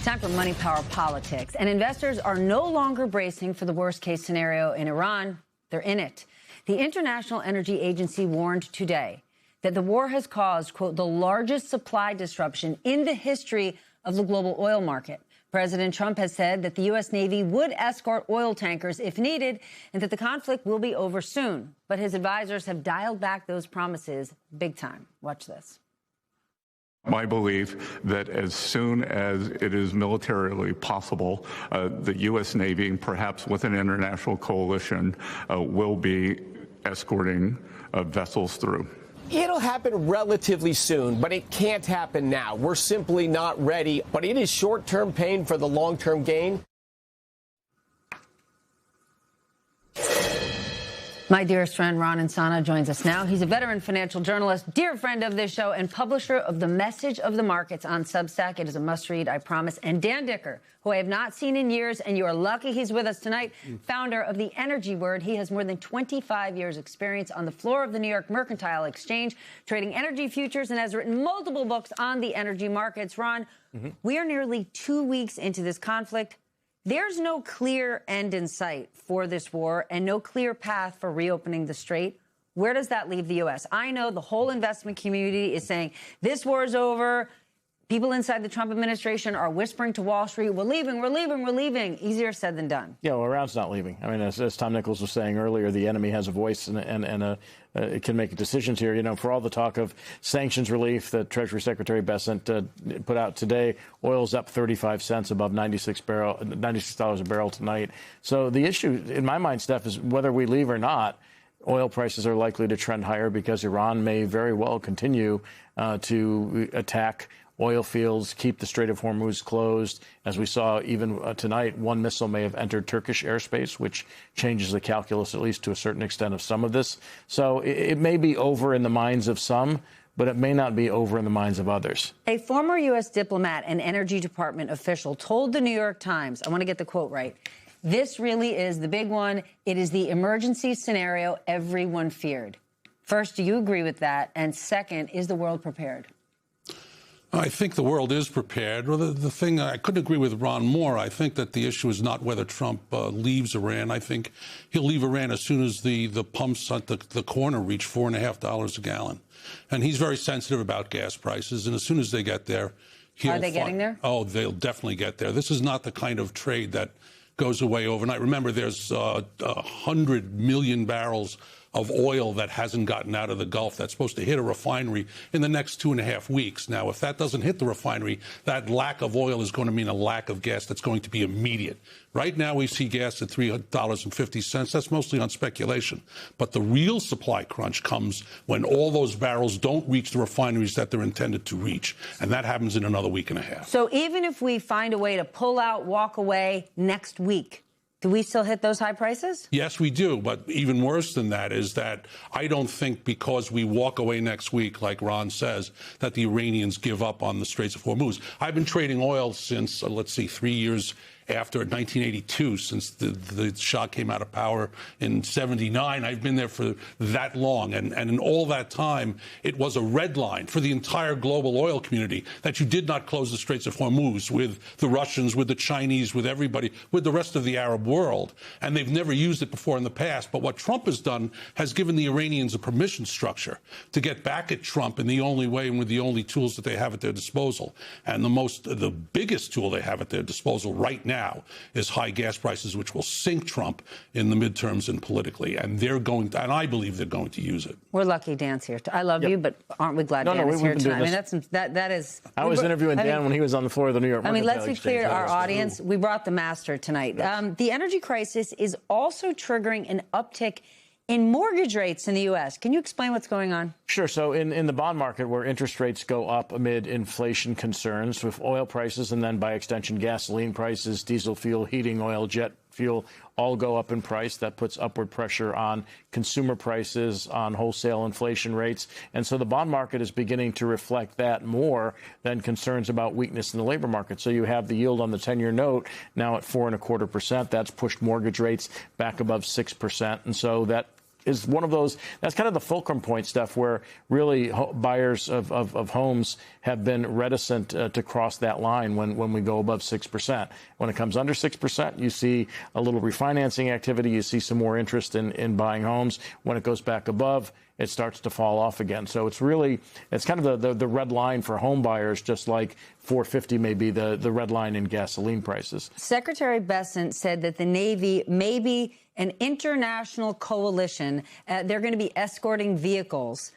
Time for Money Power Politics. And investors are no longer bracing for the worst-case scenario in Iran. They're in it. The International Energy Agency warned today that the war has caused, quote, the largest supply disruption in the history of the global oil market. President Trump has said that the U.S. Navy would escort oil tankers if needed and that the conflict will be over soon. But his advisors have dialed back those promises big time. Watch this. My belief that as soon as it is militarily possible, the U.S. Navy, perhaps with an international coalition, will be escorting vessels through. It'll happen relatively soon, but it can't happen now. We're simply not ready, but it is short-term pain for the long-term gain. My dearest friend, Ron Insana, joins us now. He's a veteran financial journalist, dear friend of this show, and publisher of The Message of the Markets on Substack. It is a must-read, I promise. And Dan Dicker, who I have not seen in years, and you are lucky he's with us tonight, founder of The Energy Word. He has more than 25 years' experience on the floor of the New York Mercantile Exchange, trading energy futures, and has written multiple books on the energy markets. Ron, we are nearly 2 weeks into this conflict. There's no clear end in sight for this war and no clear path for reopening the strait. Where does that leave the U.S.? I know the whole investment community is saying this war is over. People inside the Trump administration are whispering to Wall Street, we're leaving, we're leaving, we're leaving. Easier said than done. Yeah, well, Iran's not leaving. I mean, as Tom Nichols was saying earlier, the enemy has a voice and it can make decisions here. You know, for all the talk of sanctions relief that Treasury Secretary Bessent put out today, oil's up 35 cents above $96 a barrel tonight. So the issue, in my mind, Steph, is whether we leave or not, oil prices are likely to trend higher because Iran may very well continue to attack oil fields, keep the Strait of Hormuz closed. As we saw even tonight, one missile may have entered Turkish airspace, which changes the calculus, at least to a certain extent, of some of this. So it may be over in the minds of some, but it may not be over in the minds of others. A former U.S. diplomat and Energy Department official told the New York Times, I want to get the quote right, this really is the big one. It is the emergency scenario everyone feared. First, do you agree with that? And second, is the world prepared? I think the world is prepared. Well, the thing, I couldn't agree with Ron more. I think that the issue is not whether Trump leaves Iran. I think he'll leave Iran as soon as the pumps at the corner reach $4.50 a gallon. And he's very sensitive about gas prices. And as soon as they get there, Are they getting there? Oh, they'll definitely get there. This is not the kind of trade that goes away overnight. Remember, there's 100 million barrels of oil that hasn't gotten out of the Gulf that's supposed to hit a refinery in the next 2.5 weeks. Now, if that doesn't hit the refinery, that lack of oil is going to mean a lack of gas that's going to be immediate. Right now, we see gas at $3.50. That's mostly on speculation. But the real supply crunch comes when all those barrels don't reach the refineries that they're intended to reach. And that happens in another week and a half. So even if we find a way to pull out, walk away next week, do we still hit those high prices? Yes, we do. But even worse than that is that I don't think because we walk away next week, like Ron says, that the Iranians give up on the Straits of Hormuz. I've been trading oil since, 3 years after 1982, since the Shah came out of power in 79. I've been there for that long. And in all that time, it was a red line for the entire global oil community that you did not close the Straits of Hormuz with the Russians, with the Chinese, with everybody, with the rest of the Arab world. And they've never used it before in the past. But what Trump has done has given the Iranians a permission structure to get back at Trump in the only way and with the only tools that they have at their disposal. And the biggest tool they have at their disposal right now is high gas prices, which will sink Trump in the midterms and politically. And I believe they're going to use it. We're lucky Dan's here. I love you, but aren't we glad Dan is here tonight? I mean, that is. I was interviewing Dan when he was on the floor of the New York Mercantile Exchange. Let's be clear to our audience. We brought the master tonight. Yes. The energy crisis is also triggering an uptick in mortgage rates in the U.S. Can you explain what's going on? Sure. So in the bond market, where interest rates go up amid inflation concerns with oil prices and then by extension gasoline prices, diesel fuel, heating oil, jet fuel all go up in price. That puts upward pressure on consumer prices, on wholesale inflation rates. And so the bond market is beginning to reflect that more than concerns about weakness in the labor market. So you have the yield on the 10-year note now at 4.25%. That's pushed mortgage rates back above 6%. And so that is one of those, that's kind of the fulcrum point stuff where really buyers of homes have been reticent to cross that line when we go above 6%. When it comes under 6%, you see a little refinancing activity. You see some more interest in buying homes. When it goes back above, it starts to fall off again. So it's kind of the red line for home buyers, just like 450 may be the red line in gasoline prices. Secretary Bessent said that the Navy may be an international coalition. They're going to be escorting vehicles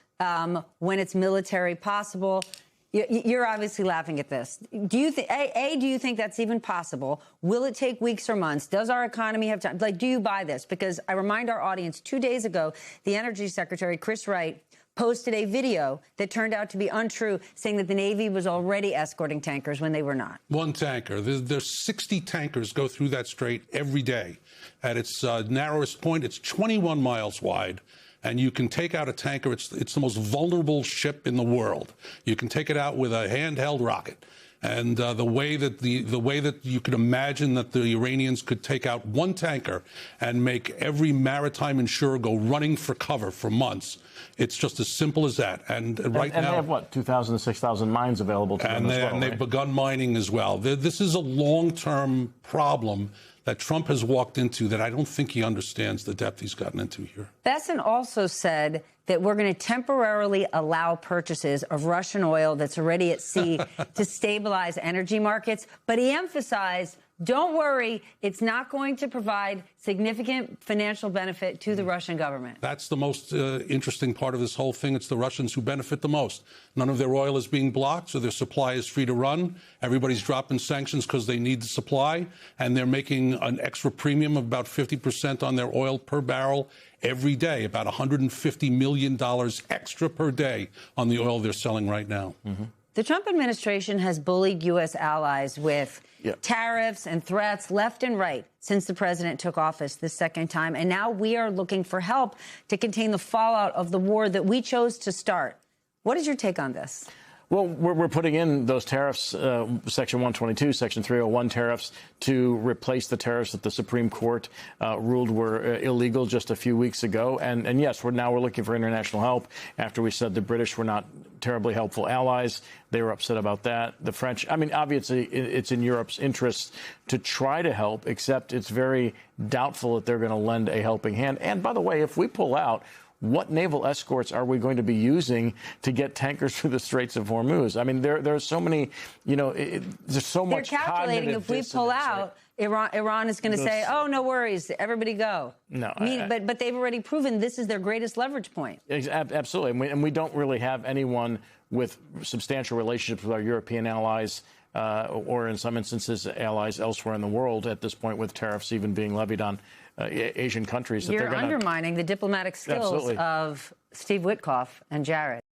when it's military possible. You're obviously laughing at this. Do you think, do you think that's even possible? Will it take weeks or months? Does our economy have time? Like, do you buy this? Because I remind our audience, 2 days ago, the Energy Secretary, Chris Wright, posted a video that turned out to be untrue, saying that the Navy was already escorting tankers when they were not. One tanker. There's 60 tankers go through that strait every day. At its narrowest point, it's 21 miles wide. And you can take out a tanker. It's the most vulnerable ship in the world. You can take it out with a handheld rocket. And the way that you could imagine that the Iranians could take out one tanker and make every maritime insurer go running for cover for months, it's just as simple as that. And right now, they have what, 2,000 to 6,000 mines available to them as well, and they've begun mining as well. This is a long-term problem that Trump has walked into that I don't think he understands the depth he's gotten into here. Bessent also said that we're going to temporarily allow purchases of Russian oil that's already at sea to stabilize energy markets. But he emphasized, don't worry, it's not going to provide significant financial benefit to the Russian government. That's the most interesting part of this whole thing. It's the Russians who benefit the most. None of their oil is being blocked, so their supply is free to run. Everybody's dropping sanctions because they need the supply, and they're making an extra premium of about 50% on their oil per barrel every day, about $150 million extra per day on the oil they're selling right now. Mm-hmm. The Trump administration has bullied U.S. allies with tariffs and threats left and right since the president took office the second time. And now we are looking for help to contain the fallout of the war that we chose to start. What is your take on this? Well, we're putting in those tariffs, Section 122, Section 301 tariffs, to replace the tariffs that the Supreme Court ruled were illegal just a few weeks ago. And yes, we're looking for international help after we said the British were not terribly helpful allies. They were upset about that. The French, I mean, obviously, it's in Europe's interests to try to help, except it's very doubtful that they're going to lend a helping hand. And by the way, if we pull out, what naval escorts are we going to be using to get tankers through the Straits of Hormuz? I mean, there are so many, there's so much. They're calculating if we pull out, Iran is going to say, oh, no worries, everybody go. No. But they've already proven this is their greatest leverage point. Absolutely. And we don't really have anyone with substantial relationships with our European allies or in some instances allies elsewhere in the world at this point, with tariffs even being levied on Asian countries. You're undermining the diplomatic skills of Steve Witkoff and Jared.